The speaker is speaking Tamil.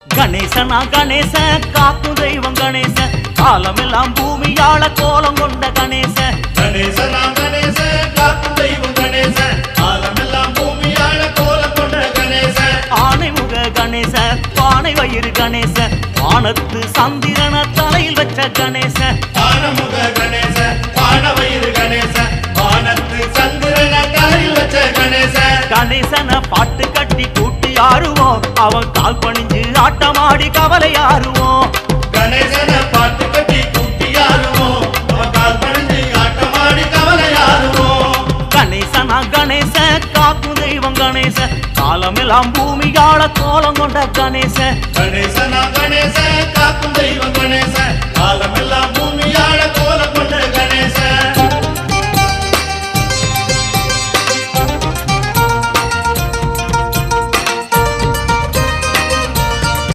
கணேசனா கணேச காக்கும் தெய்வம் கணேச காலமெல்லாம் பூமியாள கோலம் கொண்ட கணேச. கணேசனா கணேச காக்கும் தெய்வம் கணேச காலமெல்லாம் பூமியாள கோலம் கொண்ட கணேச. ஆனை முக கணேச பானை வயிறு கணேச வானத்து சந்திரன தலையில் வச்ச கணேச. ஆனமுக கணேச பான வயிறு கணேச வானத்து சந்திரன தலையில் வச்ச கணேச. கணேசன பாட்டு கட்டி கூட்டி ஆறுவோம் அவன் கால் பணிஞ்சு ஆட்டமாடி கவலை ஆறுவோம். கணேசன பாட்டு கட்டி கூட்டி ஆறுவோம் அவன் கால் பணிஞ்சு ஆட்டமாடி கவலை ஆறுவோம். கணேசனா கணேச காக்கும் தெய்வம் கணேச காலமெல்லாம் பூமியாள கோலம் கொண்ட கணேச. கணேசனா கணேச காக்கும் தெய்வம் கணேச காலமெல்லாம் பூமியாள